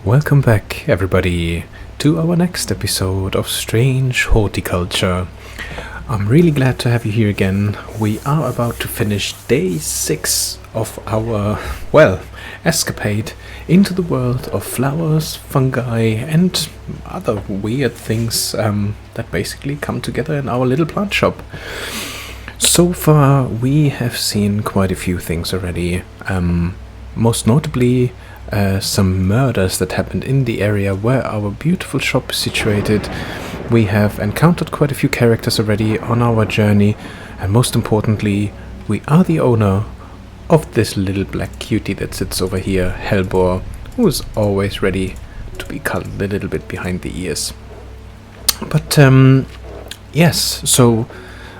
Welcome back, everybody, to our next episode of Strange Horticulture. I'm really glad to have you here again. We are about to finish day 6 of our, escapade into the world of flowers, fungi, and other weird things that basically come together in our little plant shop. So far, we have seen quite a few things already. Most notably, some murders that happened in the area where our beautiful shop is situated. We have encountered quite a few characters already on our journey, and most importantly, we are the owner of this little black cutie that sits over here, Hellbore, who is always ready to be cuddled a little bit behind the ears. But yes, so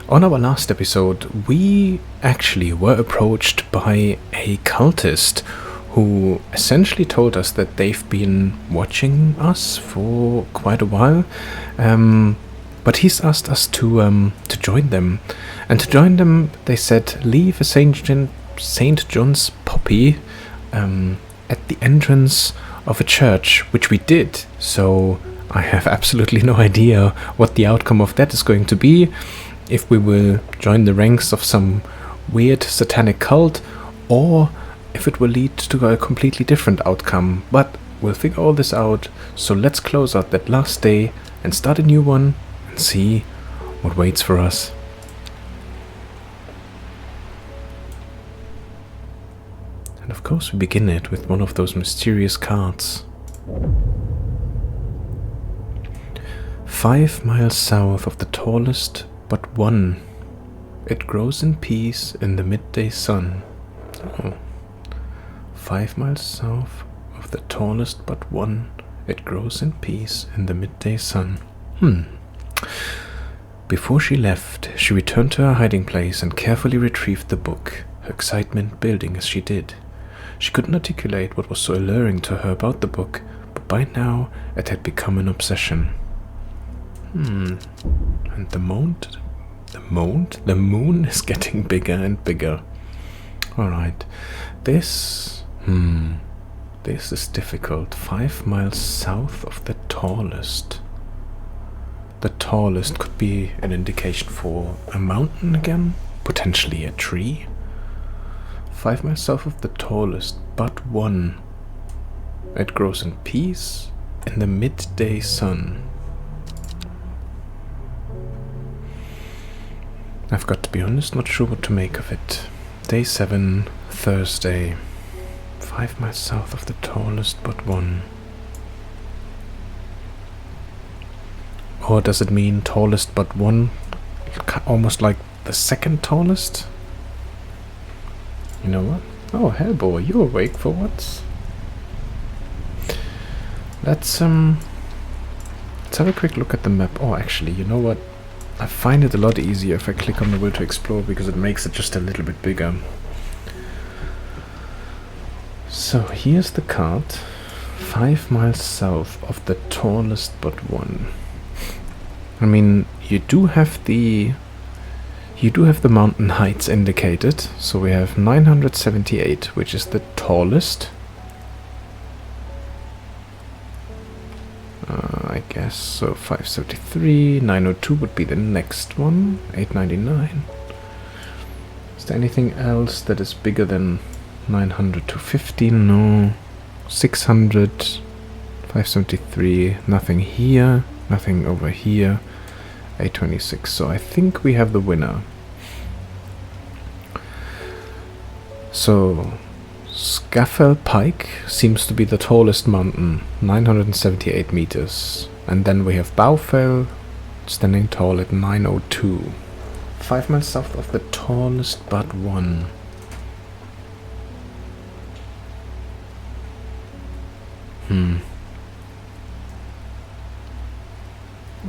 on our last episode, we actually were approached by a cultist who essentially told us that they've been watching us for quite a while, but he's asked us to join them. And to join them, they said, leave a St. John's poppy at the entrance of a church, which we did. So I have absolutely no idea what the outcome of that is going to be, if we will join the ranks of some weird satanic cult, or if it will lead to a completely different outcome. But we'll figure all this out, so let's close out that last day and start a new one and see what waits for us. And of course we begin it with one of those mysterious cards. 5 miles south of the tallest but one, it grows in peace in the midday sun. Oh. 5 miles south of the tallest but one, it grows in peace in the midday sun. Before she left, she returned to her hiding place and carefully retrieved the book, her excitement building as she did. She couldn't articulate what was so alluring to her about the book, but by now it had become an obsession. And the moon is getting bigger and bigger. Alright, this is difficult. 5 miles south of the tallest. The tallest could be an indication for a mountain again, potentially a tree. 5 miles south of the tallest, but one. It grows in peace in the midday sun. I've got to be honest, not sure what to make of it. Day 7, Thursday. 5 miles south of the tallest but one. Or does it mean tallest but one? Almost like the second tallest? You know what? Oh, Hellboy, you awake for once? Let's have a quick look at the map. Oh, actually, you know what? I find it a lot easier if I click on the Will to Explore, because it makes it just a little bit bigger. So here's the card. 5 miles south of the tallest but one. I mean, you do have the mountain heights indicated. So we have 978, which is the tallest. I guess so. 573, 902 would be the next one. 899. Is there anything else that is bigger than 900 to 15? No. 600, 573, nothing here, nothing over here. 826. So I think we have the winner. So Scaffell Pike seems to be the tallest mountain, 978 meters. And then we have Baufell standing tall at 902. 5 miles south of the tallest but one.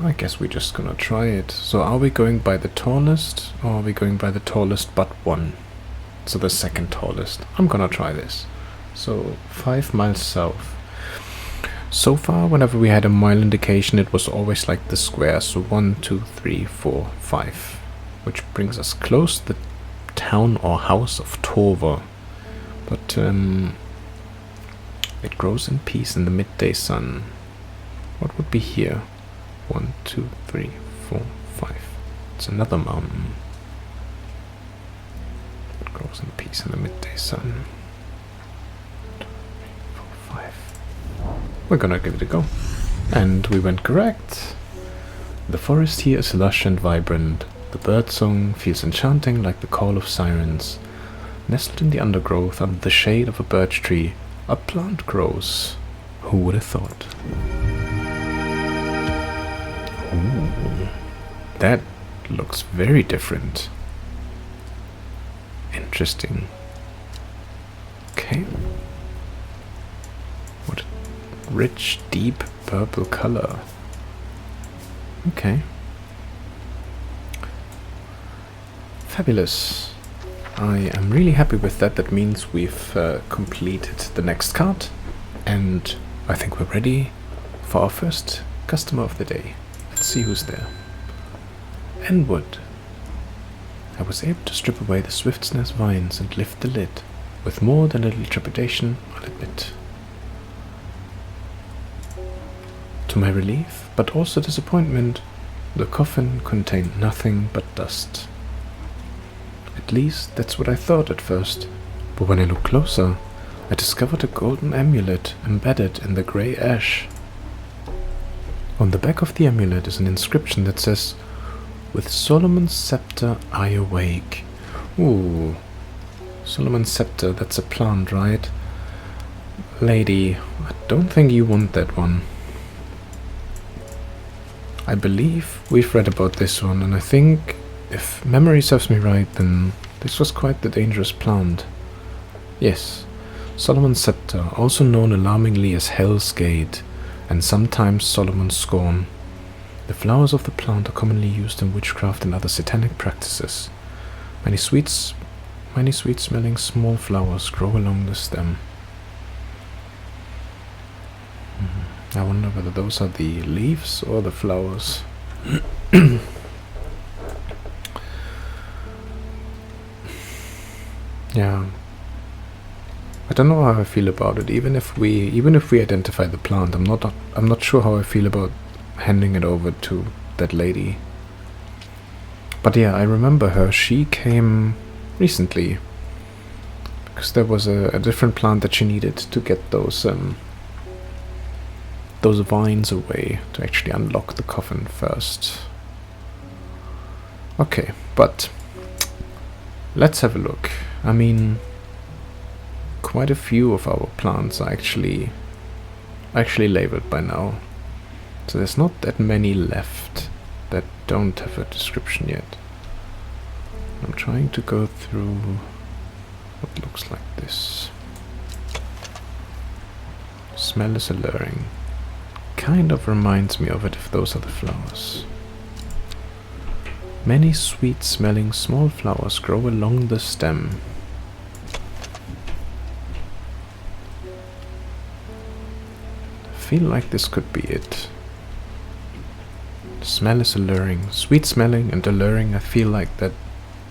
I guess we're just gonna try it. So are we going by the tallest, or are we going by the tallest but one? So the second tallest. I'm gonna try this. So 5 miles south. So far, whenever we had a mile indication, it was always like the square. So 1, 2, 3, 4, 5. Which brings us close to the town or house of Torva. But It grows in peace in the midday sun. What would be here? 1, 2, 3, 4, 5. It's another mountain. It grows in peace in the midday sun. 2, 3, 4, 5. We're gonna give it a go. And we went correct. The forest here is lush and vibrant. The birdsong feels enchanting like the call of sirens. Nestled in the undergrowth under the shade of a birch tree, a plant grows. Who would have thought? Ooh, that looks very different. Interesting. Okay. What a rich, deep purple color. Okay. Fabulous. I am really happy with that. That means we've completed the next card, and I think we're ready for our first customer of the day. Let's see who's there. Enwood. I was able to strip away the swift snare's vines and lift the lid. With more than a little trepidation, I'll admit. To my relief, but also disappointment, the coffin contained nothing but dust. At least that's what I thought at first, but when I looked closer, I discovered a golden amulet embedded in the grey ash. On the back of the amulet is an inscription that says, "With Solomon's scepter I awake." Ooh, Solomon's scepter, that's a plant, right? Lady, I don't think you want that one. I believe we've read about this one, and I think, if memory serves me right, then this was quite the dangerous plant. Yes, Solomon's scepter, also known alarmingly as Hell's Gate, and sometimes Solomon's Scorn. The flowers of the plant are commonly used in witchcraft and other satanic practices. Many sweet-smelling small flowers grow along the stem. I wonder whether those are the leaves or the flowers. Yeah, I don't know how I feel about it. Even if we identify the plant, I'm not sure how I feel about handing it over to that lady. But yeah, I remember her. She came recently because there was a different plant that she needed to get those vines away to actually unlock the coffin first. Okay, but let's have a look. I mean, quite a few of our plants are actually labeled by now, so there's not that many left that don't have a description yet. I'm trying to go through what looks like this. Smell is alluring. Kind of reminds me of it if those are the flowers. Many sweet-smelling small flowers grow along the stem. I feel like this could be it. The smell is alluring. Sweet-smelling and alluring, I feel like that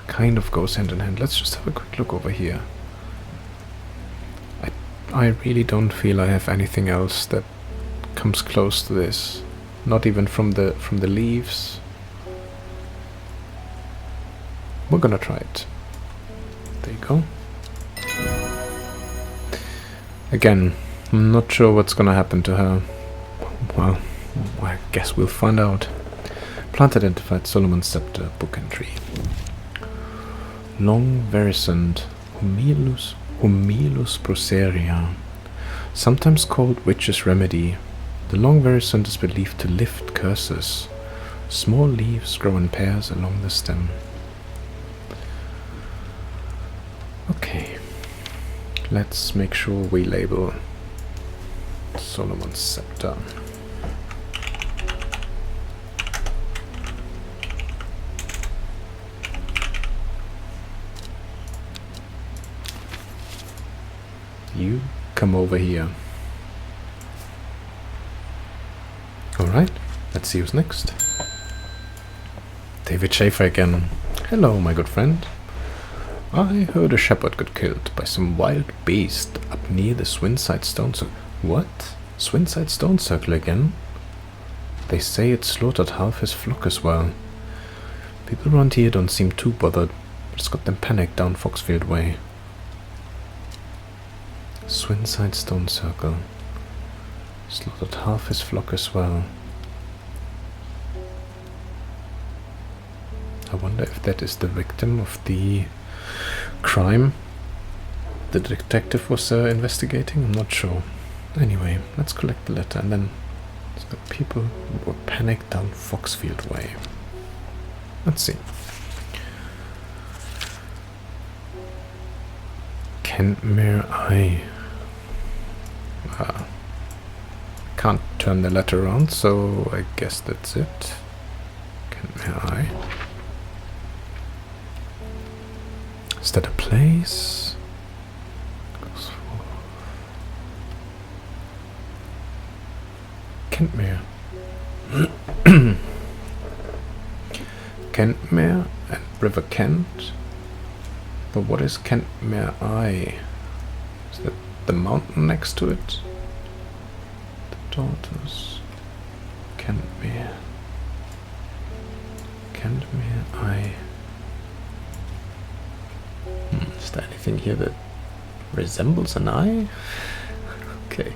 kind of goes hand in hand. Let's just have a quick look over here. I really don't feel I have anything else that comes close to this. Not even from the leaves. We're gonna try it. There you go. Again, I'm not sure what's gonna happen to her. Well, I guess we'll find out. Plant identified, Solomon's scepter, book entry. Long verisand, Humilus proceria, sometimes called witch's remedy. The long verisand is believed to lift curses. Small leaves grow in pairs along the stem. Okay, let's make sure we label Solomon's scepter. You come over here. Alright, let's see who's next. David Schaefer again. Hello, my good friend. I heard a shepherd got killed by some wild beast up near the Swinside Stone Circle. What? Swinside Stone Circle again? They say it slaughtered half his flock as well. People around here don't seem too bothered, but it's got them panicked down Foxfield Way. Swinside Stone Circle. Slaughtered half his flock as well. I wonder if that is the victim of the crime the detective was investigating. I'm not sure. Anyway, let's collect the letter, and then it's got people who were panicked down Foxfield Way. Let's see. Kentmere Eye. Can't turn the letter around, so I guess that's it. Kentmere Eye. Is that a place? Kentmere. Kentmere and River Kent. But what is Kentmere Eye? Is that the mountain next to it? The daughters. Kentmere. Kentmere Eye. Is there anything here that resembles an eye? Okay.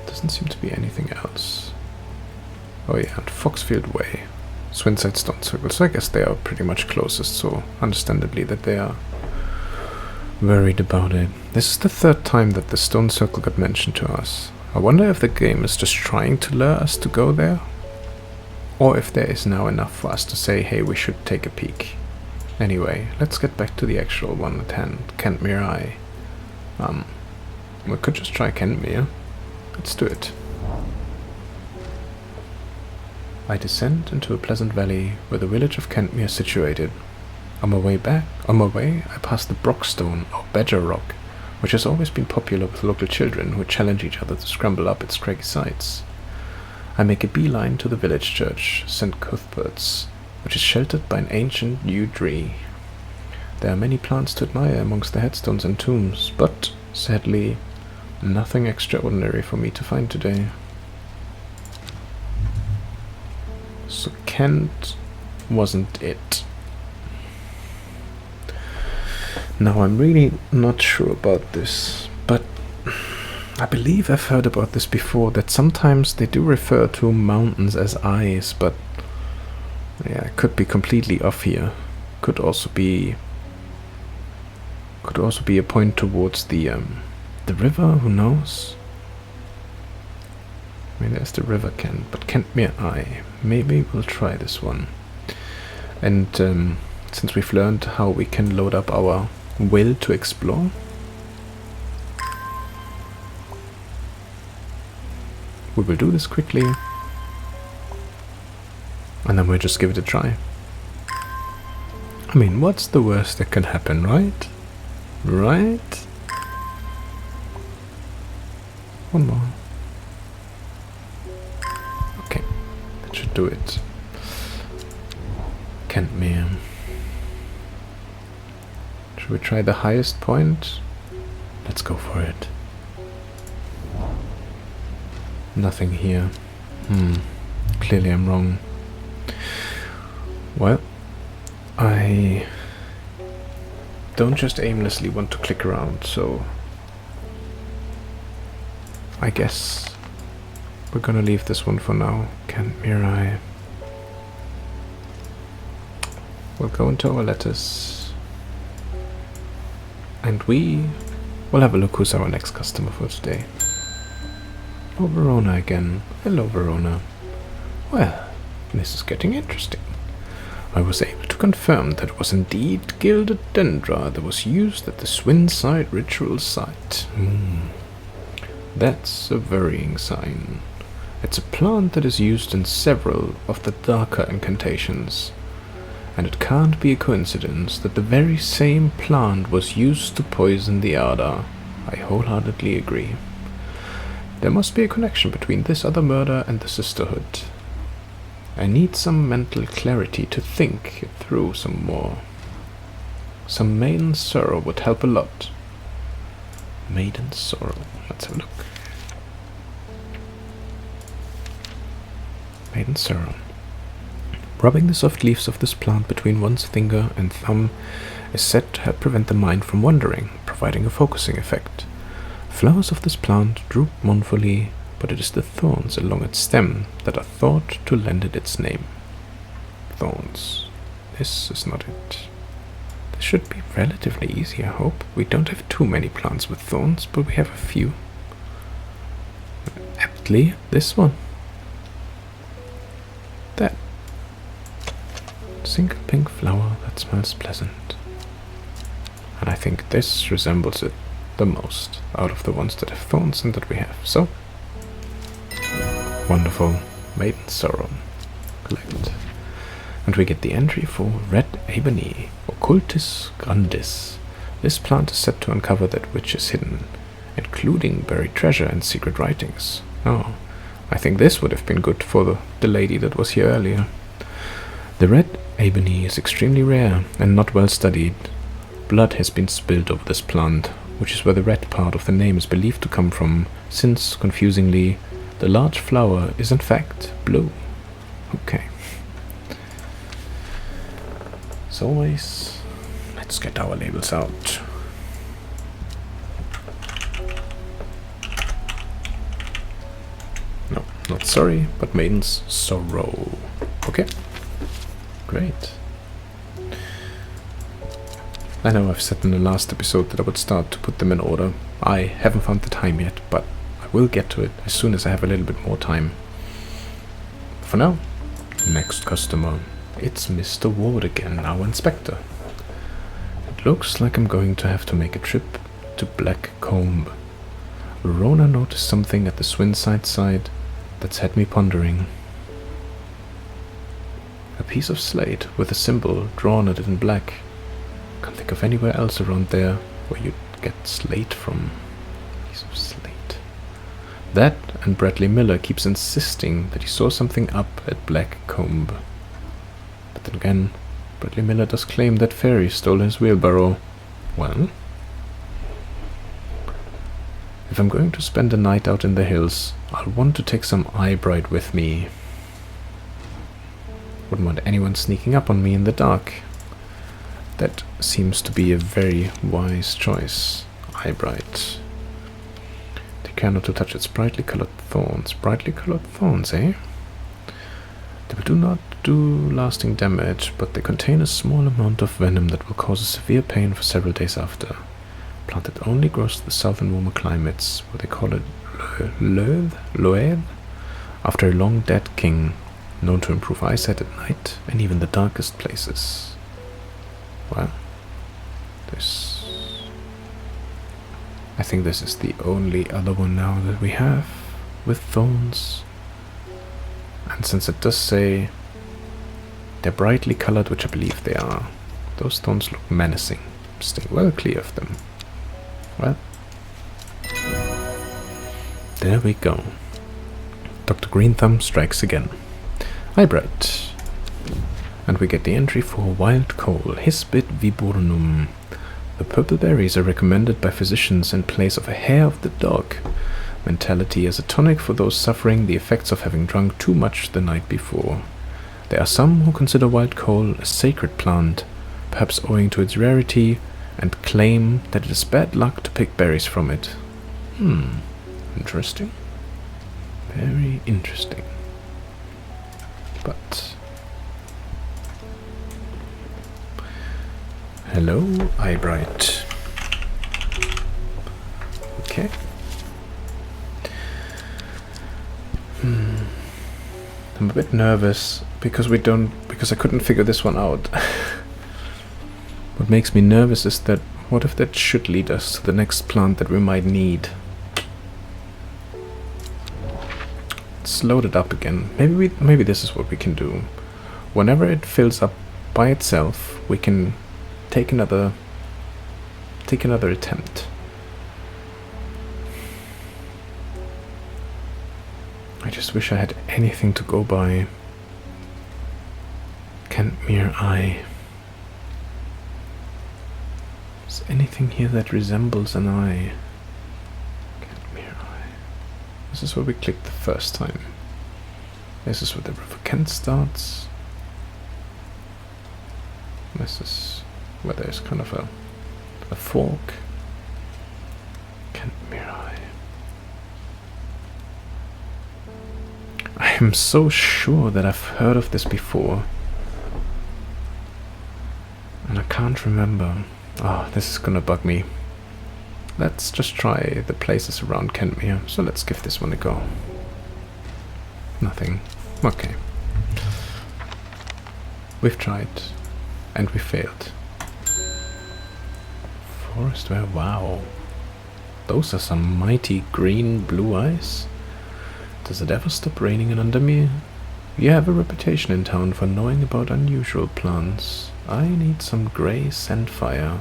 Doesn't seem to be anything else. Oh yeah, and Foxfield Way. Swinside Stone Circle. So I guess they are pretty much closest, so understandably that they are worried about it. This is the third time that the Stone Circle got mentioned to us. I wonder if the game is just trying to lure us to go there, or if there is now enough for us to say, hey, we should take a peek. Anyway, let's get back to the actual one at hand, Kentmere Eye. We could just try Kentmere. Let's do it. I descend into a pleasant valley where the village of Kentmere is situated. On my way, I pass the Brockstone, or Badger Rock, which has always been popular with local children who challenge each other to scramble up its craggy sides. I make a beeline to the village church, St. Cuthbert's, which is sheltered by an ancient yew tree. There are many plants to admire amongst the headstones and tombs, but, sadly, nothing extraordinary for me to find today. So Kent wasn't it. Now I'm really not sure about this, but I believe I've heard about this before, that sometimes they do refer to mountains as eyes, but yeah, it could be completely off here. Could also be a point towards the river, who knows? I mean, there's the River Kent, but Kentmere Eye. Maybe we'll try this one. And since we've learned how we can load up our will to explore, we will do this quickly, and then we'll just give it a try. I mean, what's the worst that can happen, right? Right? One more. Okay, that should do it. Kentmere. Should we try the highest point? Let's go for it. Nothing here. Clearly I'm wrong. Well, I don't just aimlessly want to click around, so I guess we're gonna leave this one for now. Kentmere Eye. We'll go into our letters, and we will have a look who's our next customer for today. Oh, Verona again. Hello, Verona. Well, this is getting interesting. I was able to confirm that it was indeed gilded dendra that was used at the Swinside ritual site. That's a worrying sign. It's a plant that is used in several of the darker incantations, and it can't be a coincidence that the very same plant was used to poison the Ada. I wholeheartedly agree. There must be a connection between this other murder and the Sisterhood. I need some mental clarity to think it through some more. Some maiden sorrow would help a lot. Maiden sorrow. Let's have a look. Maiden sorrow. Rubbing the soft leaves of this plant between one's finger and thumb is said to help prevent the mind from wandering, providing a focusing effect. Flowers of this plant droop mournfully, but it is the thorns along its stem that are thought to lend it its name. Thorns. This is not it. This should be relatively easy, I hope. We don't have too many plants with thorns, but we have a few. Aptly, this one. That. Single pink flower that smells pleasant. And I think this resembles it the most out of the ones that have thorns and that we have. So, wonderful. Maiden sorrow. Collect. And we get the entry for red ebony, occultis grandis. This plant is said to uncover that which is hidden, including buried treasure and secret writings. Oh, I think this would have been good for the lady that was here earlier. The red ebony is extremely rare and not well studied. Blood has been spilled over this plant, which is where the red part of the name is believed to come from, since, confusingly, the large flower is in fact blue. Okay. As always, let's get our labels out. No, not sorry, but maiden's sorrow. Okay. Great. I know I've said in the last episode that I would start to put them in order. I haven't found the time yet, but I will get to it as soon as I have a little bit more time. For now, next customer. It's Mr. Ward again, our inspector. It looks like I'm going to have to make a trip to Black Combe. Rona noticed something at the Swinside side that's had me pondering. A piece of slate with a symbol drawn on it in black. Can't think of anywhere else around there where you'd get slate from. Piece of slate. That and Bradley Miller keeps insisting that he saw something up at Black Combe. But then again, Bradley Miller does claim that Fairy stole his wheelbarrow. Well, if I'm going to spend a night out in the hills, I'll want to take some eyebright with me. Wouldn't want anyone sneaking up on me in the dark. That seems to be a very wise choice. Eyebright. Take care not to touch its brightly colored thorns. Brightly colored thorns, eh? They do not do lasting damage, but they contain a small amount of venom that will cause a severe pain for several days after. Plant that only grows to the south and warmer climates, where they call it loev, after a long dead king, known to improve eyesight at night and even the darkest places. Well, I think this is the only other one now that we have with thorns. And since it does say they're brightly colored, which I believe they are, those thorns look menacing. Stay well clear of them. Well, there we go. Dr. Greenthumb strikes again. Eyebright. And we get the entry for wild coal, Hispid viburnum. The purple berries are recommended by physicians in place of a hair of the dog mentality as a tonic for those suffering the effects of having drunk too much the night before. There are some who consider wild coal a sacred plant, perhaps owing to its rarity, and claim that it is bad luck to pick berries from it. Interesting. Very interesting. But hello, Eyebright. Okay. I'm a bit nervous because I couldn't figure this one out. What makes me nervous is that what if that should lead us to the next plant that we might need? Let's load it up again. Maybe this is what we can do. Whenever it fills up by itself, we can take another attempt. I just wish I had anything to go by. Kentmere Eye. Is anything here that resembles an eye? Kentmere Eye. This is where we clicked the first time. This is where the River Kent starts. This is where there's kind of a fork. Kentmere Eye. I am so sure that I've heard of this before. And I can't remember. Ah, this is gonna bug me. Let's just try the places around Kentmere. So let's give this one a go. Nothing. Okay. We've tried. And we failed. Forest where? Wow. Those are some mighty green blue eyes. Does it ever stop raining in Undermere? You have a reputation in town for knowing about unusual plants. I need some grey sandfire.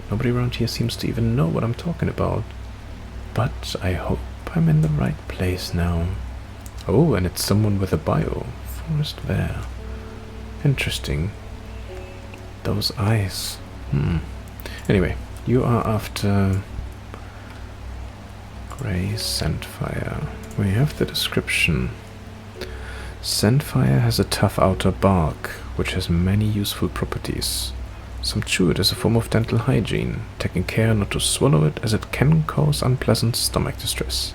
Nobody around here seems to even know what I'm talking about. But I hope I'm in the right place now. Oh, and it's someone with a bio. Forest there. Interesting. Those eyes. Anyway, you are after grey sandfire. We have the description. Sandfire has a tough outer bark, which has many useful properties. Some chew it as a form of dental hygiene, taking care not to swallow it as it can cause unpleasant stomach distress.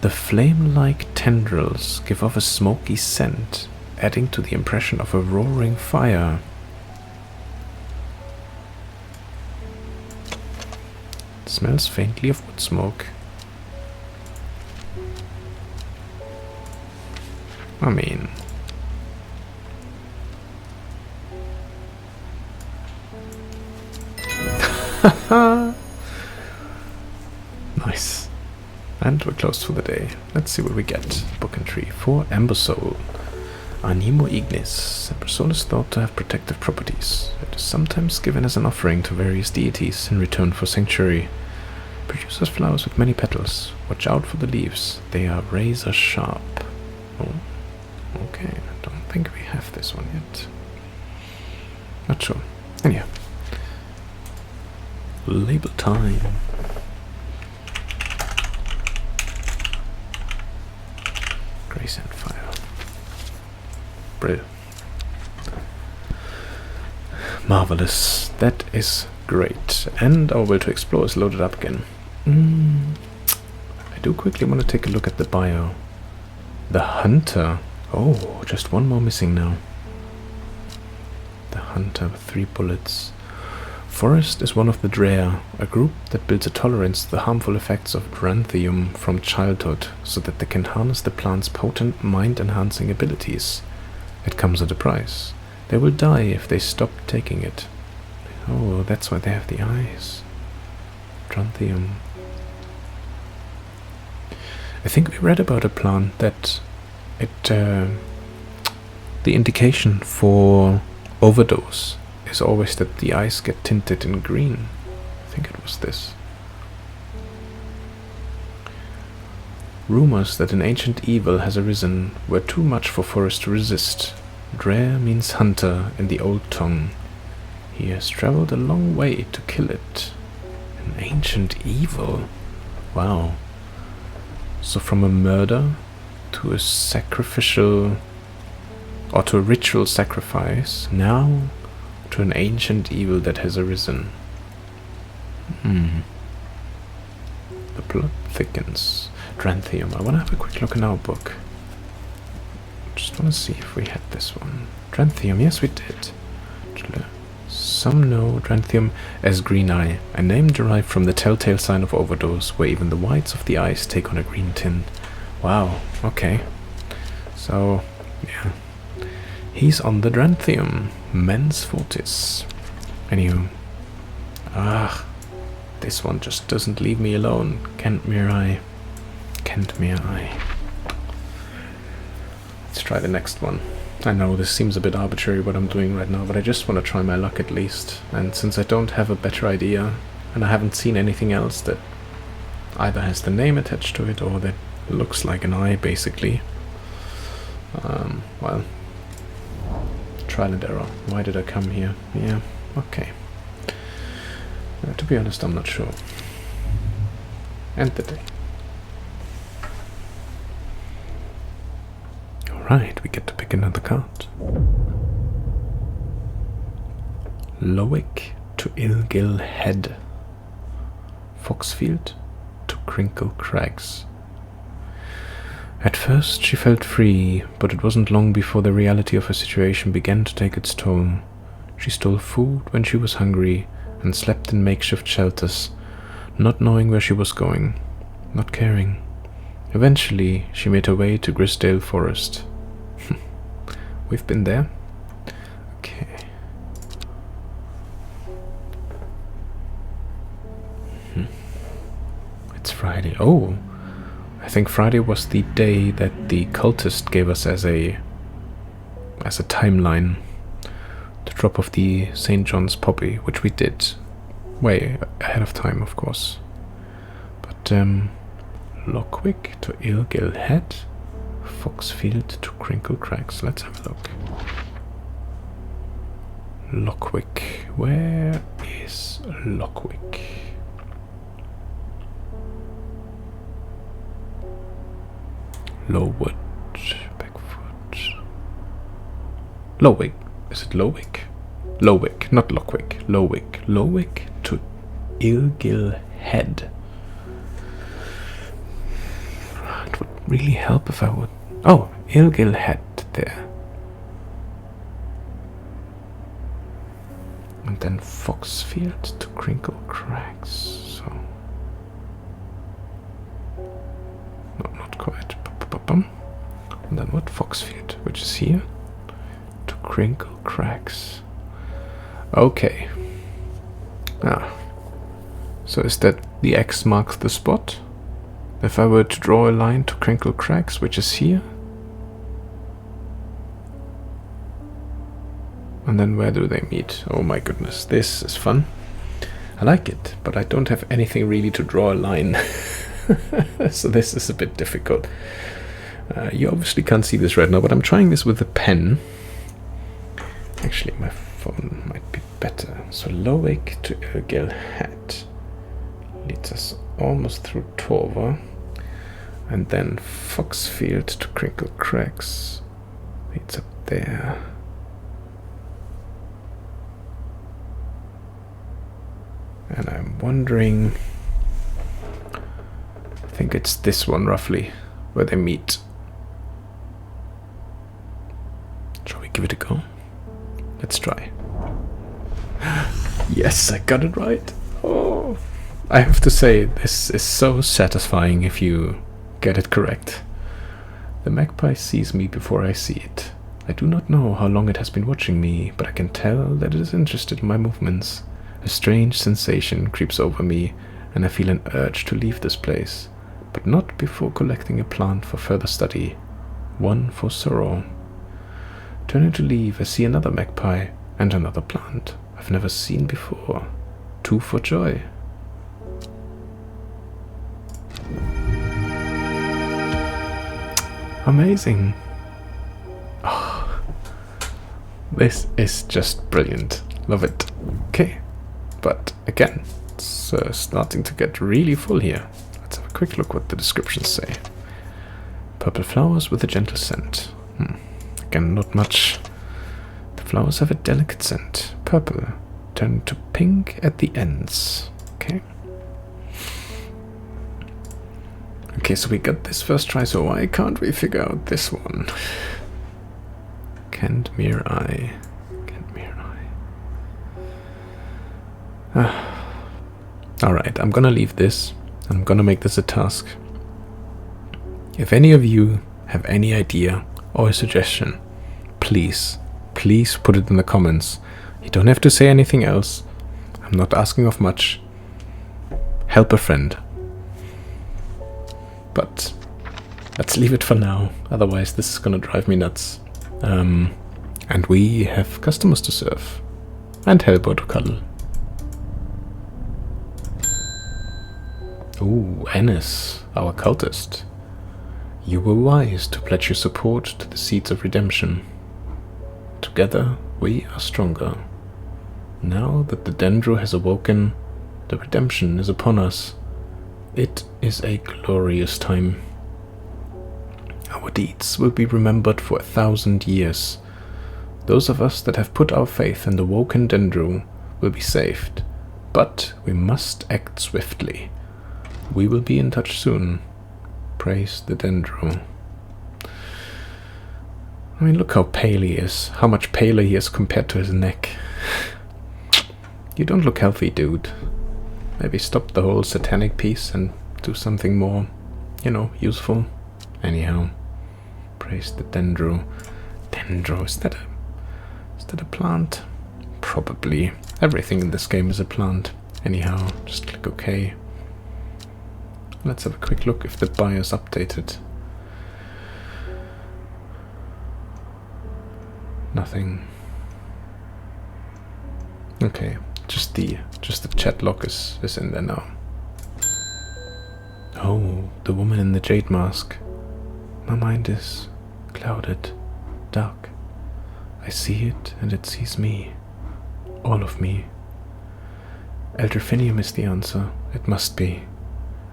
The flame-like tendrils give off a smoky scent, adding to the impression of a roaring fire. It smells faintly of wood smoke. I mean, nice. And we're closed for the day. Let's see what we get. Book entry for Amber Soul. Animo ignis. Amber Soul is thought to have protective properties. It is sometimes given as an offering to various deities in return for sanctuary. Produces flowers with many petals. Watch out for the leaves. They are razor sharp. Oh. Okay, I don't think we have this one yet. Not sure. Anyhow. Label time. Grey sandfire. Brill. Marvelous. That is great. And our will to explore is loaded up again. I do quickly want to take a look at the bio. The Hunter. Oh, just one more missing now. The Hunter with 3 bullets. Forest is one of the Dreer, a group that builds a tolerance to the harmful effects of Dranthium from childhood, so that they can harness the plant's potent mind-enhancing abilities. It comes at a price. They will die if they stop taking it. Oh, that's why they have the eyes. Dranthium. I think we read about a plant that the indication for overdose is always that the eyes get tinted in green. I think it was this. Rumors that an ancient evil has arisen were too much for Forest to resist. Dreer means hunter in the old tongue. He has traveled a long way to kill it. An ancient evil? Wow. So from a murder to a sacrificial, or to a ritual sacrifice, now to an ancient evil that has arisen. The plot thickens. Dranthium. I want to have a quick look in our book. Just want to see if we had this one. Dranthium, yes we did. Some know Dranthium as green eye, a name derived from the telltale sign of overdose, where even the whites of the eyes take on a green tint. Wow, okay. So, yeah. He's on the Dranthium. Mens Fortis. Anywho. This one just doesn't leave me alone. Kentmere Eye. Kentmere Eye. Let's try the next one. I know this seems a bit arbitrary what I'm doing right now, but I just want to try my luck at least. And since I don't have a better idea, and I haven't seen anything else that either has the name attached to it or that looks like an eye, basically. Well, trial and error. Why did I come here? Yeah, okay. To be honest, I'm not sure. End the day. Alright, we get to pick another card. Lowick to Ilgil Head. Foxfield to Crinkle Crags. At first she felt free, but it wasn't long before the reality of her situation began to take its toll. She stole food when she was hungry and slept in makeshift shelters, not knowing where she was going, not caring. Eventually she made her way to Grisdale Forest. We've been there? Okay. It's Friday. Oh! I think Friday was the day that the cultist gave us as a timeline. The drop of the St. John's Poppy, which we did way ahead of time, of course. But Lockwick to Ilgil Head, Foxfield to Crinkle Crags. Let's have a look. Lockwick. Where is Lockwick? Lowood, Backfoot. Lowick. Is it Lowick? Lowick, not Lockwick. Lowick. Lowick to Ilgil Head. It would really help if I would... Oh, Ilgil Head there. And then Foxfield to Crinkle Crags. So... No, not quite. And then what? Foxfield, which is here. To Crinkle Crags. Okay. Ah. So is that the X marks the spot? If I were to draw a line to Crinkle Crags, which is here. And then where do they meet? Oh my goodness, this is fun. I like it, but I don't have anything really to draw a line. So this is a bit difficult. You obviously can't see this right now, but I'm trying this with a pen. Actually, my phone might be better. So Lowick to Ilgil Head leads us almost through Torva. And then Foxfield to Crinkle Crags leads up there. And I'm wondering... I think it's this one roughly, where they meet. Shall we give it a go? Let's try. Yes, I got it right. Oh, I have to say, this is so satisfying if you get it correct. The magpie sees me before I see it. I do not know how long it has been watching me, but I can tell that it is interested in my movements. A strange sensation creeps over me, and I feel an urge to leave this place, but not before collecting a plant for further study. One for sorrow. Turning to leave, I see another magpie and another plant I've never seen before. Two for joy. Amazing. Oh, this is just brilliant. Love it. Okay, but again, it's starting to get really full here. Let's have a quick look what the descriptions say. Purple flowers with a gentle scent. Again, not much. The flowers have a delicate scent. Purple, turning to pink at the ends. Okay. Okay, so we got this first try, so why can't we figure out this one? Candmere Eye. Candmere Eye. Alright, I'm gonna leave this. I'm gonna make this a task. If any of you have any idea or a suggestion, please put it in the comments. You don't have to say anything else. I'm not asking of much. Help a friend. But let's leave it for now. Otherwise this is gonna drive me nuts. And we have customers to serve. And Hellboy to cuddle. Ooh, Ennis, our cultist. You were wise to pledge your support to the Seeds of Redemption. Together, We are stronger. Now that the dendro has awoken, the redemption is upon us. It is a glorious time. Our deeds will be remembered for 1,000 years. Those of us that have put our faith in the woken dendro will be saved, but we must act swiftly. We will be in touch soon. Praise the dendro. I mean, look how pale he is. How much paler he is compared to his neck. You don't look healthy, dude. Maybe stop the whole satanic piece and do something more, useful. Anyhow, praise the dendro. Dendro, is that a plant? Probably. Everything in this game is a plant. Anyhow, just click OK. Let's have a quick look if the bio's updated. Nothing. Okay, just the chat log is in there now. Oh, the woman in the jade mask. My mind is clouded, dark. I see it and it sees me. All of me. Elderfinium is the answer. It must be.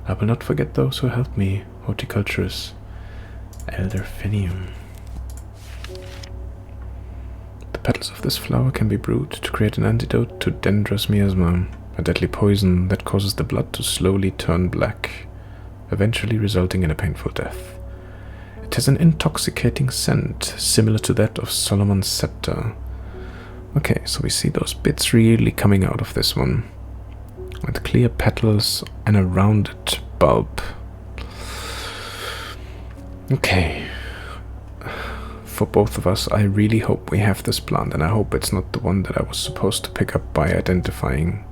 I will not forget those who helped me, horticulturists. Elderfinium. The petals of this flower can be brewed to create an antidote to dendros miasma, a deadly poison that causes the blood to slowly turn black, eventually resulting in a painful death. It has an intoxicating scent, similar to that of Solomon's scepter. Okay, so we see those bits really coming out of this one. With clear petals and a rounded bulb. Okay. For both of us, I really hope we have this plant, and I hope it's not the one that I was supposed to pick up by identifying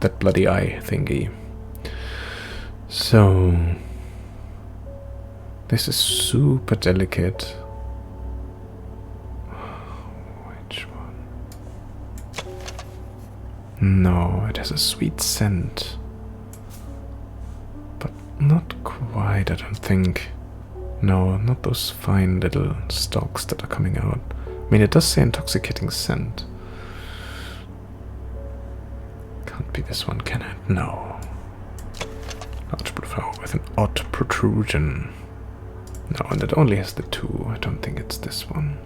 that bloody eye thingy. So, this is super delicate. Which one? No, it has a sweet scent. But not quite, I don't think. No, not those fine little stalks that are coming out. I mean, it does say intoxicating scent. Can't be this one, can it? No. Large blue flower with an odd protrusion. No, and it only has the two. I don't think it's this one.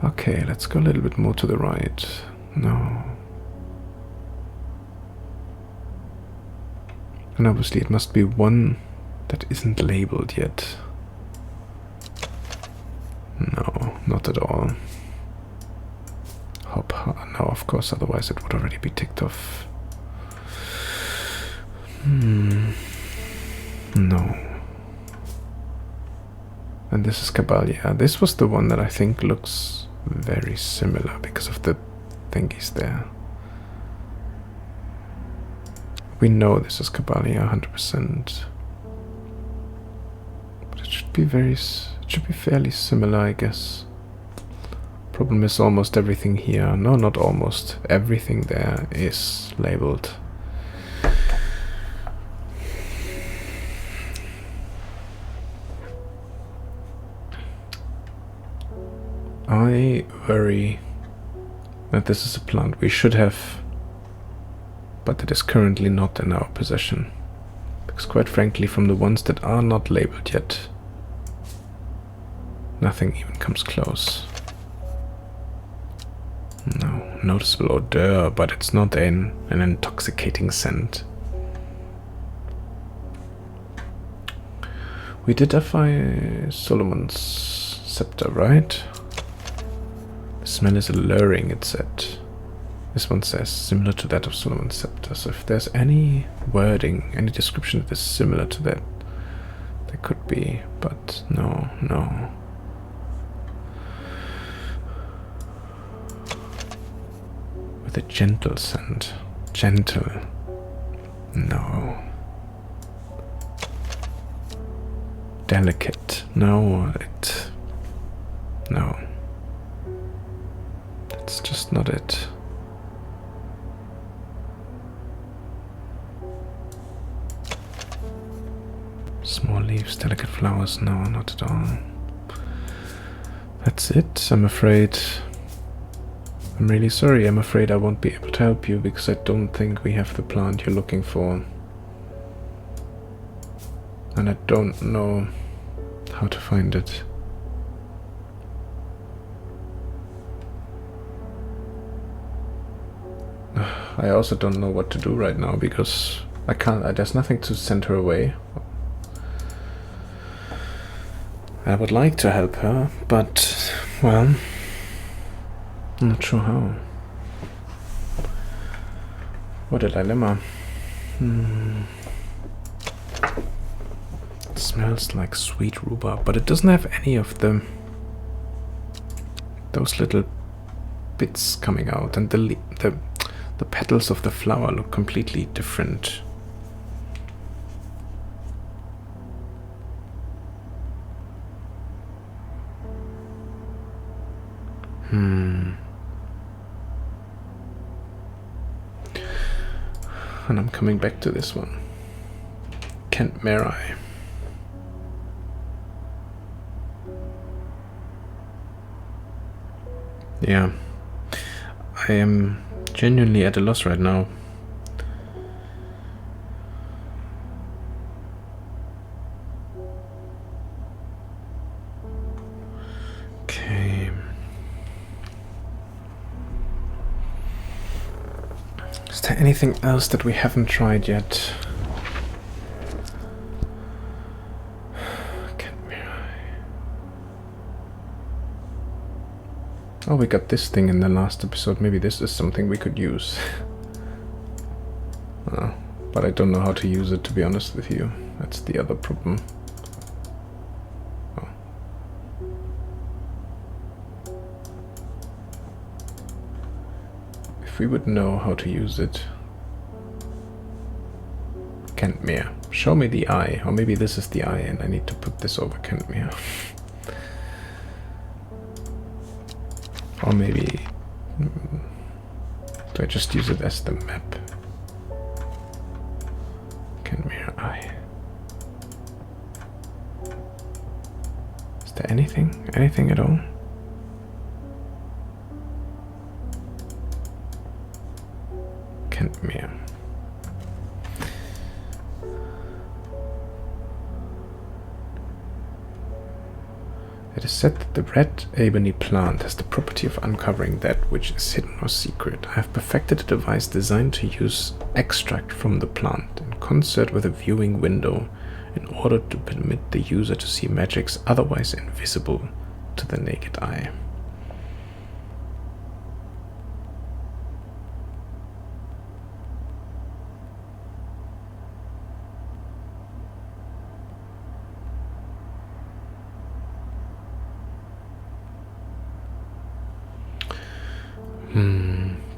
Okay, let's go a little bit more to the right. No. And obviously it must be one that isn't labeled yet. No, not at all. Hop, no, of course, otherwise it would already be ticked off. No. And this is Caballia. This was the one that I think looks very similar because of the thingies there. We know this is Caballia 100%. But it should be fairly similar, I guess. Problem is almost everything here. No, not almost. Everything there is labeled. I worry that this is a plant we should have, but it is currently not in our possession. Because quite frankly, from the ones that are not labeled yet, nothing even comes close. No, noticeable odor, but it's not an intoxicating scent. We did identify Solomon's scepter, right? The smell is alluring, it said. This one says similar to that of Solomon's scepter. So if there's any wording, any description that is similar to that, there could be, but no. With a gentle scent. Gentle. No. Delicate. No. No. That's just not it. Small leaves, delicate flowers. No, not at all. That's it, I'm afraid. I'm really sorry. I'm afraid I won't be able to help you because I don't think we have the plant you're looking for. And I don't know how to find it. I also don't know what to do right now because I can't. There's nothing to send her away. I would like to help her, but, well, I'm not sure how. What a dilemma. It smells like sweet rhubarb, but it doesn't have any of those little bits coming out, and the petals of the flower look completely different. And I'm coming back to this one. Kent Meri. Yeah. I am genuinely at a loss right now. Okay. Is there anything else that we haven't tried yet? Oh, we got this thing in the last episode. Maybe this is something we could use. But I don't know how to use it, to be honest with you. That's the other problem. Oh. If we would know how to use it. Kentmere. Show me the eye. Or maybe this is the eye and I need to put this over Kentmere. Or maybe do I just use it as the map? Kentmere eye. Is there anything? Anything at all? Kentmere. It is said that the red ebony plant has the property of uncovering that which is hidden or secret. I have perfected a device designed to use extract from the plant in concert with a viewing window in order to permit the user to see magics otherwise invisible to the naked eye.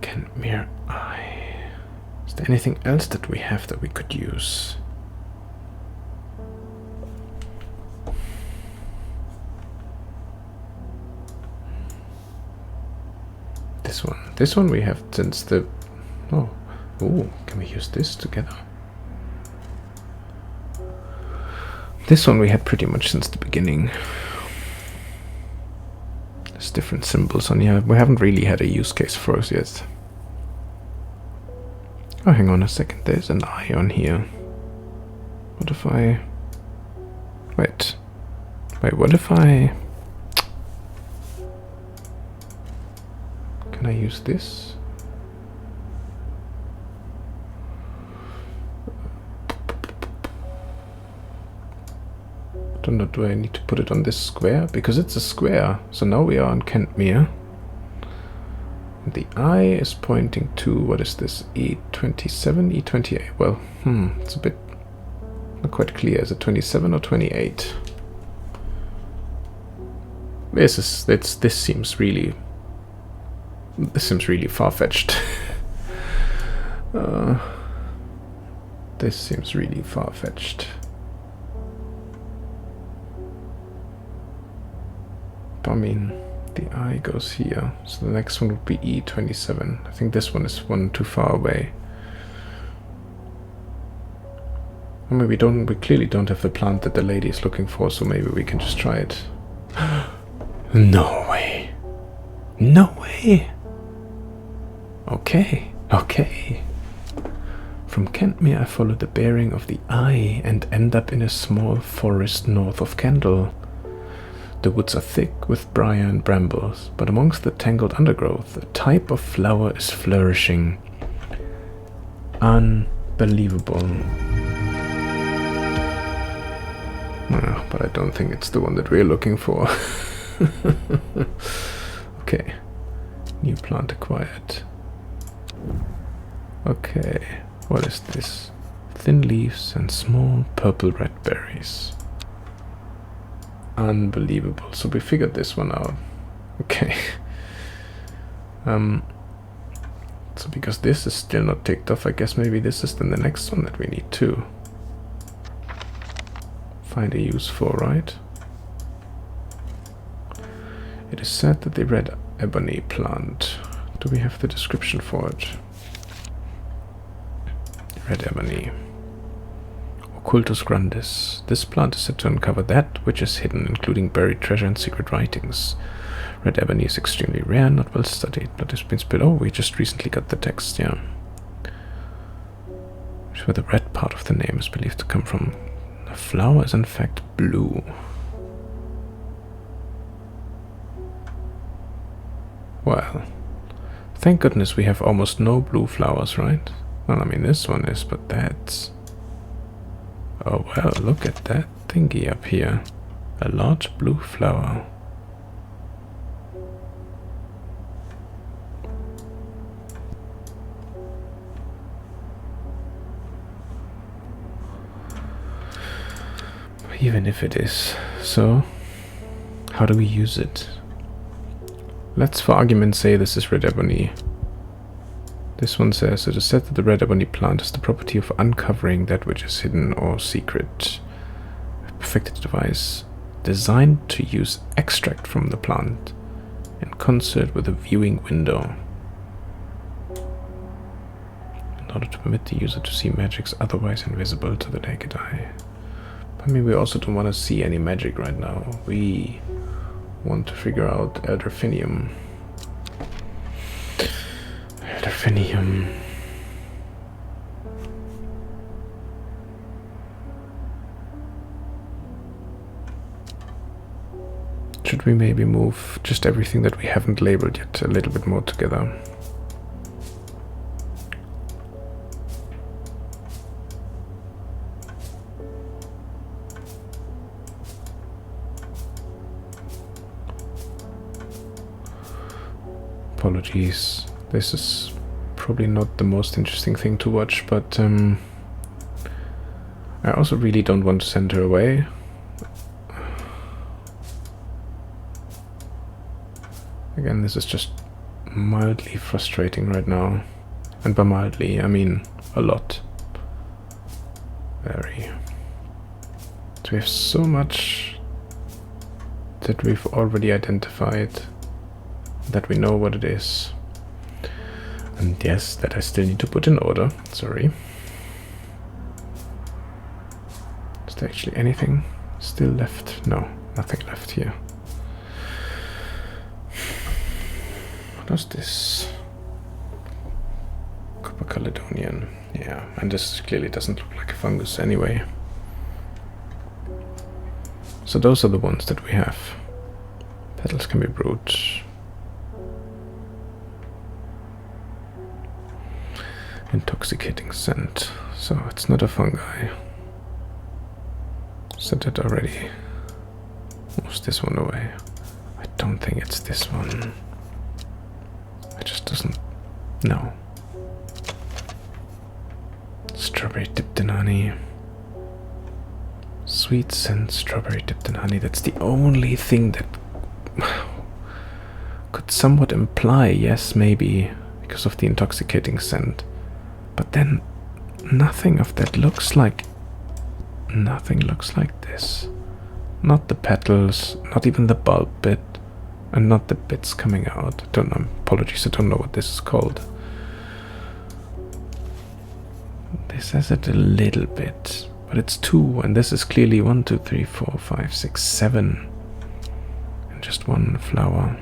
Kentmere eye. Is there anything else that we have that we could use? This one. This one we have since the... Oh. Ooh, can we use this together? This one we had pretty much since the beginning. There's different symbols on here. We haven't really had a use case for us yet. Oh, hang on a second. There's an eye on here. What if I... Wait, what if I... Can I use this? I don't know, do I need to put it on this square? Because it's a square. So now we are on Kentmere. The eye is pointing to, what is this? E27, E28. Well, it's a bit not quite clear. Is it 27 or 28? This seems really far-fetched. This seems really far-fetched. I mean, the eye goes here, so the next one would be E27. I think this one is one too far away. I mean, we clearly don't have the plant that the lady is looking for, so maybe we can just try it. No way. No way. Okay, okay. From Kentmere I follow the bearing of the eye and end up in a small forest north of Kendal. The woods are thick with briar and brambles, but amongst the tangled undergrowth a type of flower is flourishing. Unbelievable. But I don't think it's the one that we're looking for. Okay. New plant acquired. Okay. What is this? Thin leaves and small purple-red berries. Unbelievable. So we figured this one out. Okay. So because this is still not ticked off, I guess maybe this is then the next one that we need to find a use for, right? It is said that the red ebony plant. Do we have the description for it? Red ebony. Occultus grandis. This plant is said to uncover that which is hidden, including buried treasure and secret writings. Red ebony is extremely rare, not well studied. Blood has been spilled. Oh, we just recently got the text, yeah. Which is where the red part of the name is believed to come from. The flower is in fact blue. Well, thank goodness we have almost no blue flowers, right? Well, I mean this one is, but that's... Oh well, look at that thingy up here. A large blue flower. Even if it is. So, how do we use it? Let's for argument's sake this is red ebony. This one says, it is said that the red ebony plant has the property of uncovering that which is hidden or secret. A perfected device designed to use extract from the plant in concert with a viewing window, in order to permit the user to see magics otherwise invisible to the naked eye. I mean, we also don't want to see any magic right now. We want to figure out Elderfinium. Elderfinium. Should we maybe move just everything that we haven't labeled yet a little bit more together? Apologies, this is probably not the most interesting thing to watch, but I also really don't want to send her away. Again, this is just mildly frustrating right now, and by mildly I mean a lot. Very. So we have so much that we've already identified, that we know what it is. And yes, that I still need to put in order. Sorry. Is there actually anything still left? No, nothing left here. What is this? Copper Caledonian. Yeah, and this clearly doesn't look like a fungus anyway. So those are the ones that we have. Petals can be brewed. Intoxicating scent. So it's not a fungi. Said that already. Moves this one away. I don't think it's this one. It just doesn't. No. Strawberry dipped in honey. Sweet scent, strawberry dipped in honey. That's the only thing that could somewhat imply, yes, maybe, because of the intoxicating scent. But then nothing of that looks like. Nothing looks like this. Not the petals, not even the bulb bit, and not the bits coming out. I don't know. Apologies, I don't know what this is called. This has it a little bit, but it's 2, and this is clearly 1, 2, 3, 4, 5, 6, 7, and just one flower.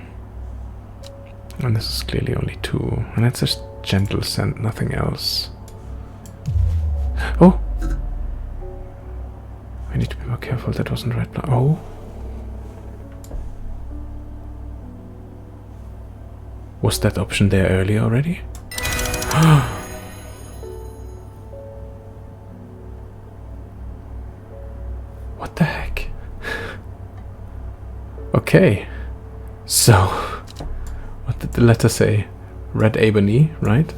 And this is clearly only 2, and it's just Gentle scent, nothing else. Oh! I need to be more careful, that wasn't red. Oh! Was that option there earlier already? What the heck? Okay. So, what did the letter say? Red ebony, right?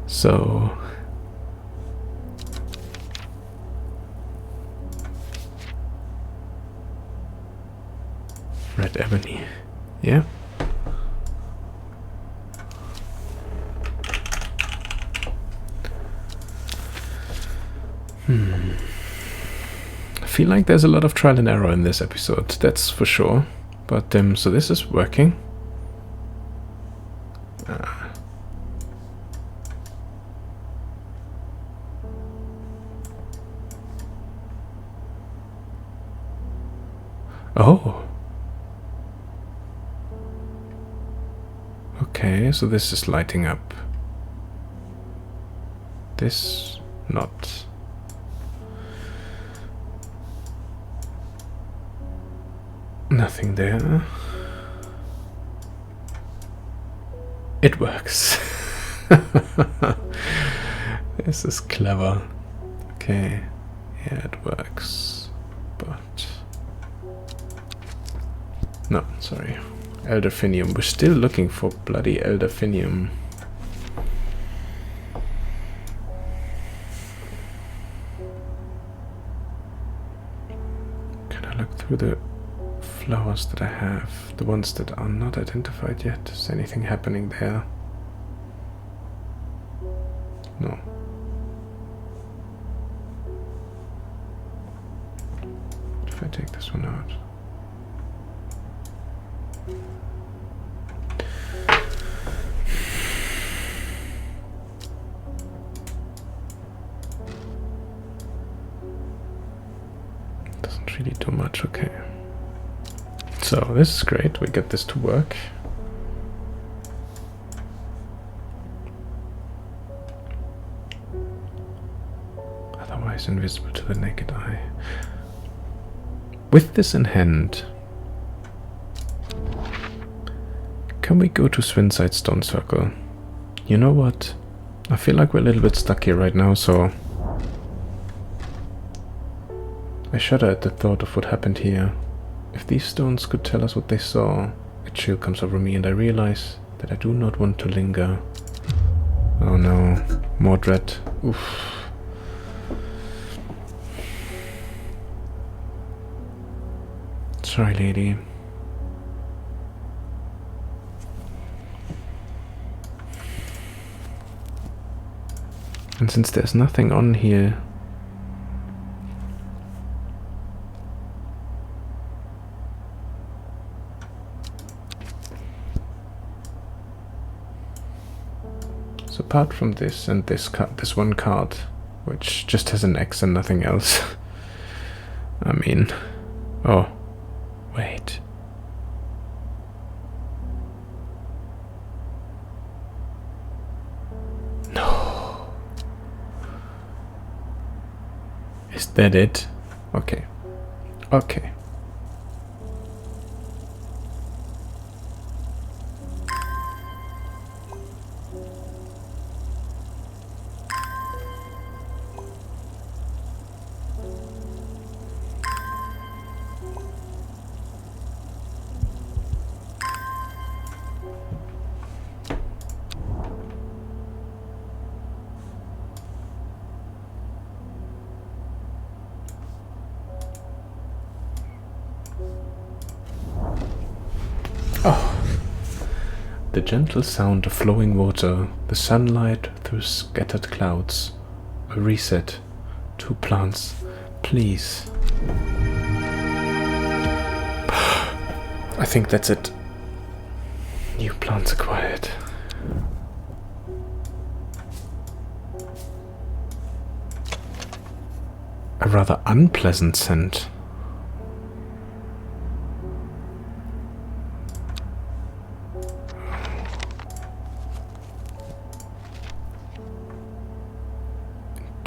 So... red ebony. Yeah. I feel like there's a lot of trial and error in this episode, that's for sure. But so this is working. Oh. Okay, so this is lighting up. This not. Nothing there. It works. This is clever. Okay, yeah, it works. But no, sorry. Elderfinium. We're still looking for bloody elderfinium. Can I look through the flowers that I have? The ones that are not identified yet? Is anything happening there? No. What if I take this one out? Doesn't really do much, okay. So this is great, we get this to work. Otherwise invisible to the naked eye. With this in hand, can we go to Swinside Stone Circle? You know what? I feel like we're a little bit stuck here right now, so I shudder at the thought of what happened here. If these stones could tell us what they saw, a chill comes over me and I realize that I do not want to linger. Oh no, more dread. Oof. Sorry, lady. And since there's nothing on here, so apart from this and this card, this one card, which just has an X and nothing else. I mean, oh, wait. No. Is that it? Okay. Okay. The gentle sound of flowing water, the sunlight through scattered clouds. A reset. 2 plants. Please. I think that's it. New plants acquired. A rather unpleasant scent.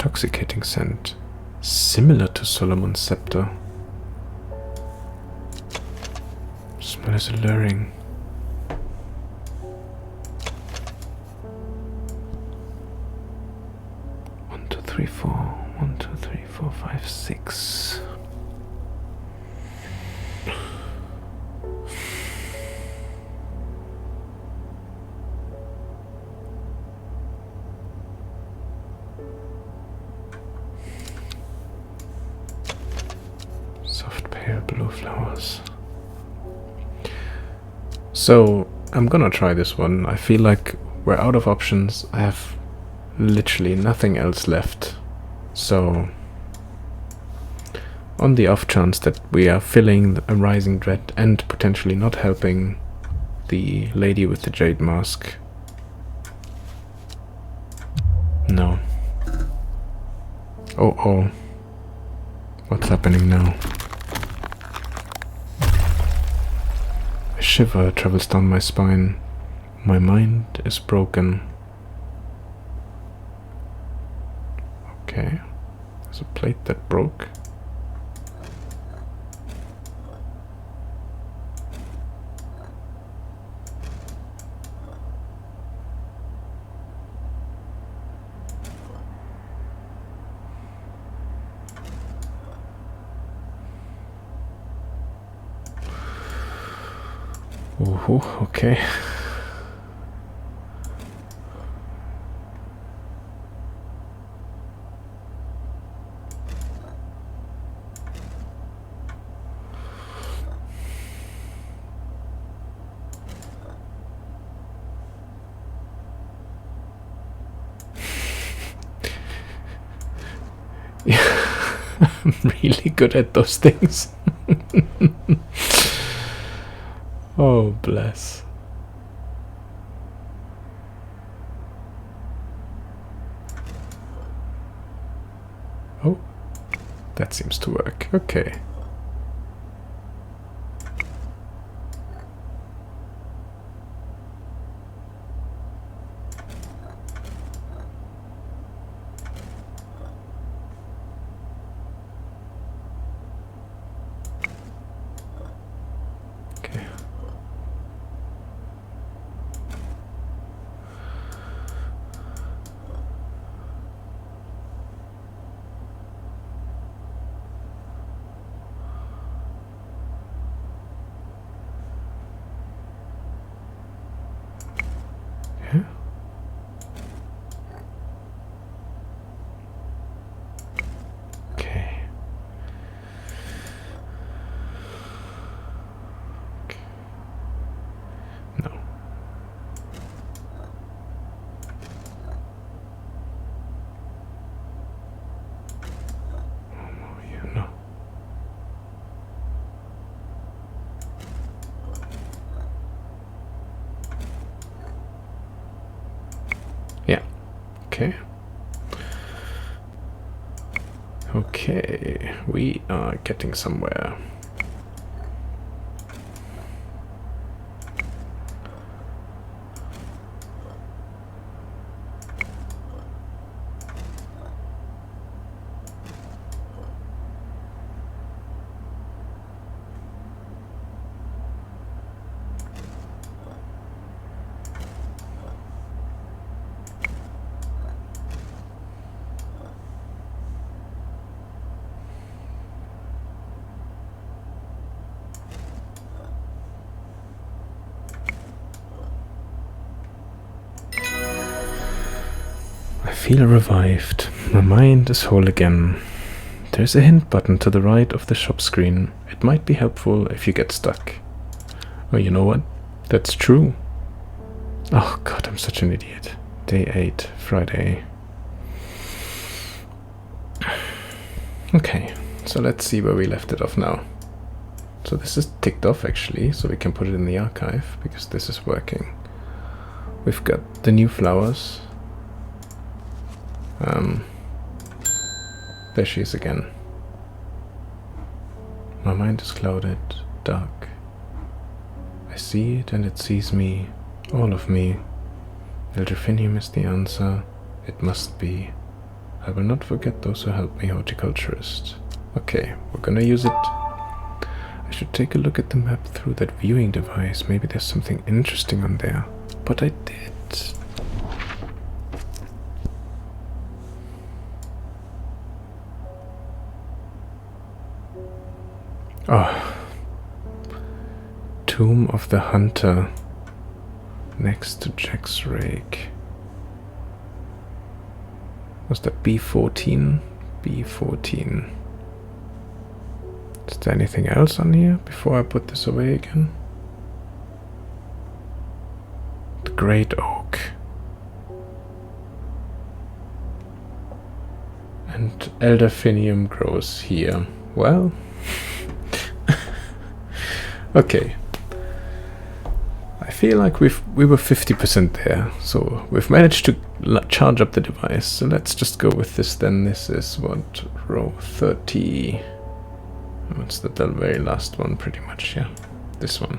Intoxicating scent. Similar to Solomon's scepter. Smell is alluring. One, two, three, four. 1, 2, 3, 4, 5, 6. Soft pale blue flowers. So I'm gonna try this one. I feel like we're out of options. I have literally nothing else left. So on the off chance that we are filling a rising dread and potentially not helping the lady with the jade mask. No. Oh. What's happening now? A shiver travels down my spine. My mind is broken. Okay. There's a plate that broke. Ooh, okay. I'm really good at those things. Oh, bless. Oh, that seems to work. Okay. Okay. Okay, we are getting somewhere. I feel revived. My mind is whole again. There's a hint button to the right of the shop screen. It might be helpful if you get stuck. Oh, you know what? That's true. Oh god, I'm such an idiot. Day 8, Friday. Okay, so let's see where we left it off now. So this is ticked off actually, so we can put it in the archive, because this is working. We've got the new flowers. There she is again. My mind is clouded, dark. I see it and it sees me, all of me. Eldrifinium is the answer. It must be. I will not forget those who helped me, horticulturist. Okay, we're gonna use it. I should take a look at the map through that viewing device. Maybe there's something interesting on there. But I did. Oh. Tomb of the Hunter. Next to Jack's Rake. Was that B14? B14. Is there anything else on here before I put this away again? The Great Oak. And Elderfinium grows here. Well... okay. I feel like we were 50% there, so we've managed to charge up the device. So let's just go with this then. This is what, row 30. What's the very last one, pretty much, yeah. This one.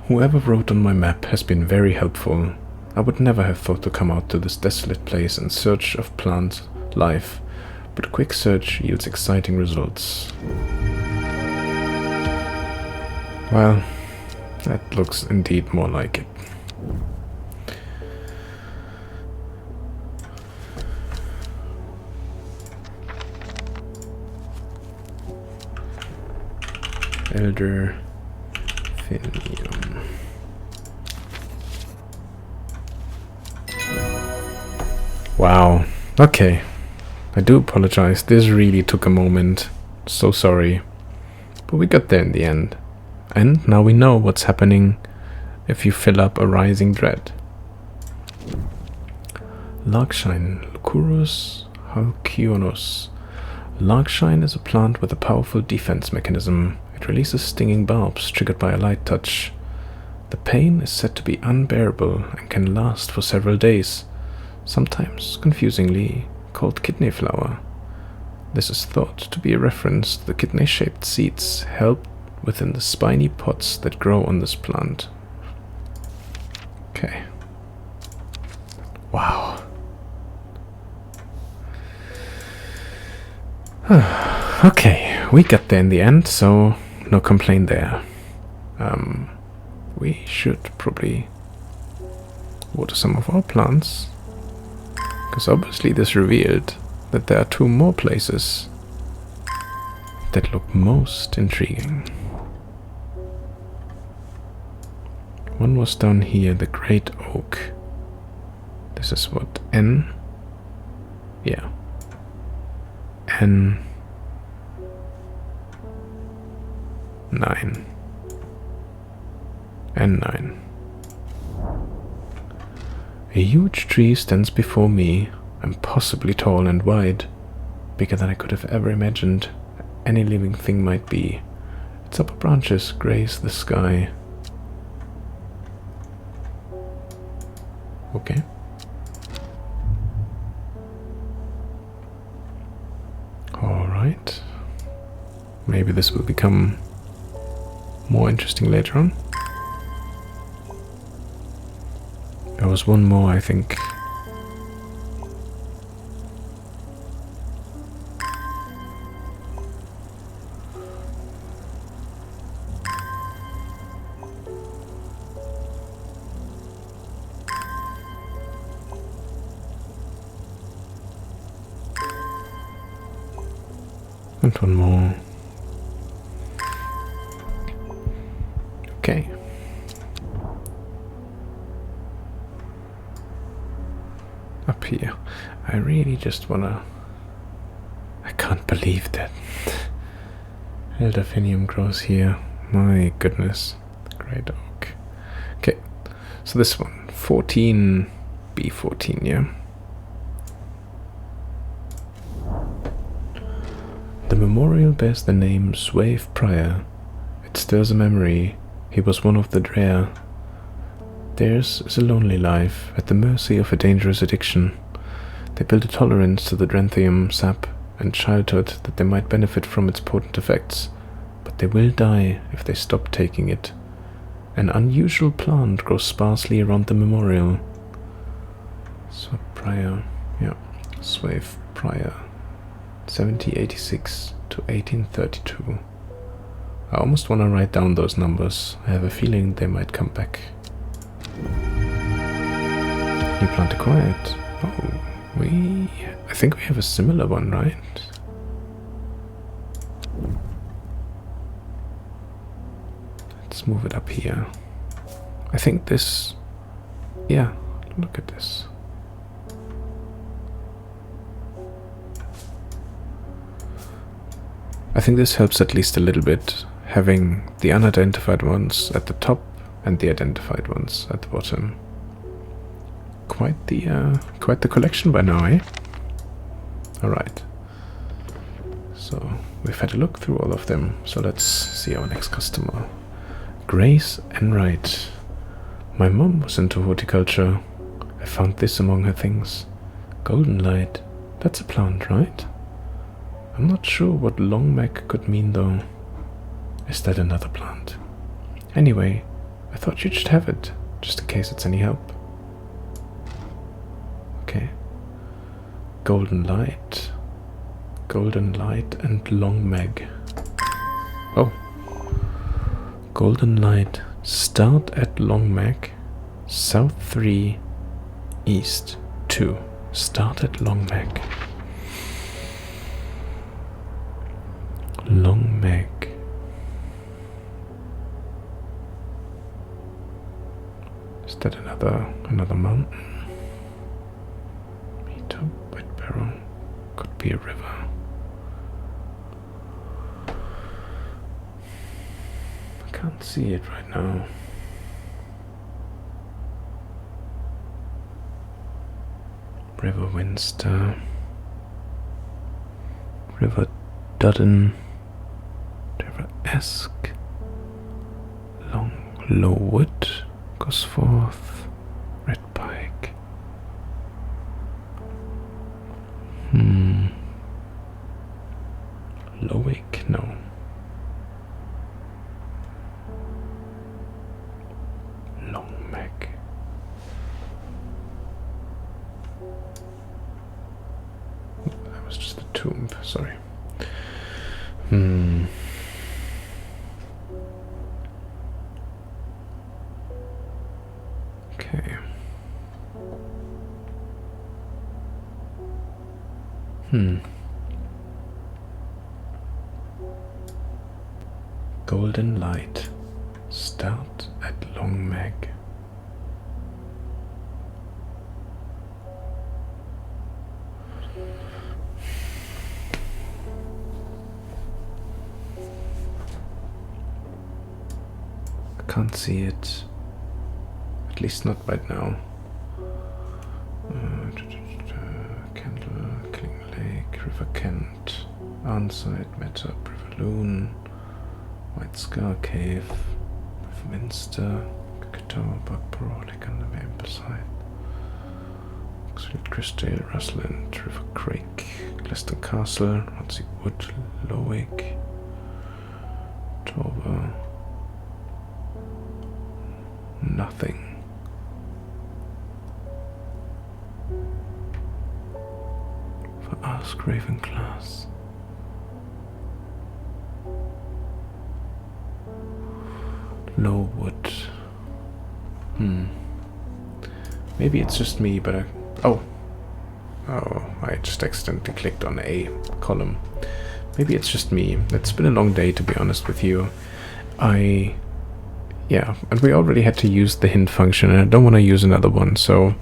Whoever wrote on my map has been very helpful. I would never have thought to come out to this desolate place in search of plant life, but a quick search yields exciting results. Well, that looks indeed more like it. Elderfinium. Wow. Okay. I do apologize. This really took a moment. So sorry. But we got there in the end. And now we know what's happening if you fill up a rising dread. Larkshine. Lucurus halcyonos. Larkshine is a plant with a powerful defense mechanism. It releases stinging barbs triggered by a light touch. The pain is said to be unbearable and can last for several days, sometimes confusingly called kidney flower. This is thought to be a reference to the kidney-shaped seeds held within the spiny pods that grow on this plant. Okay. Wow. Okay, we got there in the end, so no complaint there. We should probably water some of our plants, because obviously this revealed that there are two more places that look most intriguing. One was down here, the Great Oak. This is what, N? Yeah. N9. N9. A huge tree stands before me, impossibly tall and wide, bigger than I could have ever imagined any living thing might be. Its upper branches graze the sky. Okay. Alright. Maybe this will become more interesting later on. There was one more, I think. And one more. Okay. Up here. I really just wanna... I can't believe that Elderfinium grows here. My goodness. Great Oak. Okay. So this one. 14 B14, yeah? The memorial bears the name Swave Prior. It stirs a memory. He was one of the Drear. Theirs is a lonely life, at the mercy of a dangerous addiction. They build a tolerance to the Dranthium sap and childhood that they might benefit from its potent effects, but they will die if they stop taking it. An unusual plant grows sparsely around the memorial. Swave Prior. Yeah, Swave Prior, 1786 to 1832. I almost want to write down those numbers. I have a feeling they might come back. New plant acquired. Oh, I think we have a similar one, right? Let's move it up here. I think this... Yeah, look at this. I think this helps at least a little bit, having the unidentified ones at the top and the identified ones at the bottom. Quite the collection by now, eh? Alright. So, we've had a look through all of them, so let's see our next customer. Grace Enright. My mom was into horticulture. I found this among her things. Golden light. That's a plant, right? I'm not sure what longmag could mean though. Is that another plant? Anyway, I thought you should have it, just in case it's any help. Okay. Golden light. Golden light and longmag. Oh. Golden light. Start at longmag. South 3. East 2. Start at longmag. Longmag. Is that another mountain? Meet up, White Barrow. Could be a river. I can't see it right now. River Winster. River Dudden. River Esk. Long Lowood. Gosforth. Red Pike. Lowick? No. Longmag. That was just a tomb, sorry. Okay. Golden light. Start at longmag. I can't see it. At least not right now. Candle, Killing Lake, River Kent, Arnside, Meta, Privalloon, White Scar Cave, River Minster, Krakatoa, Buckborough, Lake on the Amperside, Oxford, Christdale, Rustland, River Creek, Glaston Castle, Ronsey Wood, Lowick, Torver. Nothing. For Ask Ravenclass. Lowood. Maybe it's just me, but oh, I just accidentally clicked on a column. Maybe it's just me. It's been a long day, to be honest with you. Yeah, and we already had to use the hint function, and I don't want to use another one, so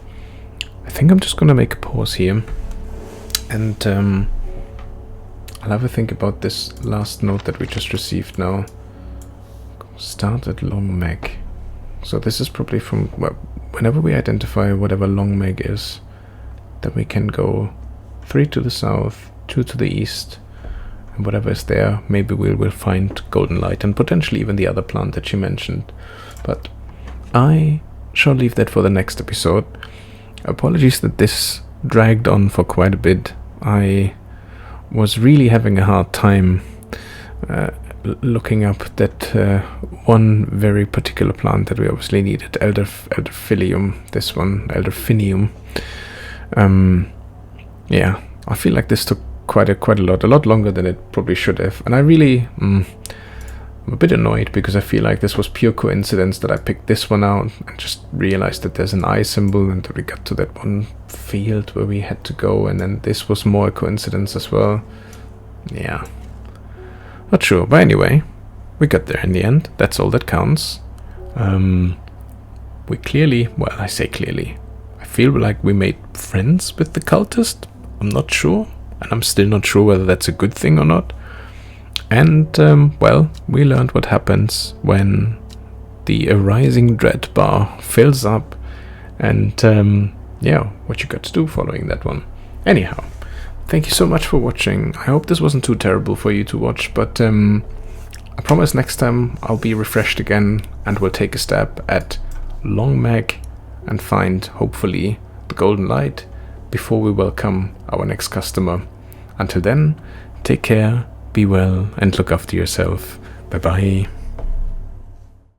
I think I'm just going to make a pause here, and I'll have a think about this last note that we just received now. Start at longmag. So this is probably from, well, whenever we identify whatever longmag is, then we can go 3 to the south, 2 to the east, and whatever is there, maybe we'll find golden light and potentially even the other plant that she mentioned. But I shall leave that for the next episode. Apologies that this dragged on for quite a bit. I was really having a hard time looking up that one very particular plant that we obviously needed, Elderphilium, this one, Elderfinium. yeah, I feel like this took quite a lot longer than it probably should have. And I really, I'm a bit annoyed because I feel like this was pure coincidence that I picked this one out and just realized that there's an eye symbol and that we got to that one field where we had to go, and then this was more a coincidence as well. Yeah, not sure, but anyway, we got there in the end. That's all that counts. We clearly, well, I say clearly, I feel like we made friends with the cultist. I'm not sure, and I'm still not sure whether that's a good thing or not. And, well, we learned what happens when the arising dread bar fills up, and, yeah, what you got to do following that one. Anyhow, thank you so much for watching. I hope this wasn't too terrible for you to watch, but I promise next time I'll be refreshed again and we'll take a stab at Long Mag and find, hopefully, the golden light before we welcome our next customer. Until then, take care, be well, and look after yourself. Bye bye.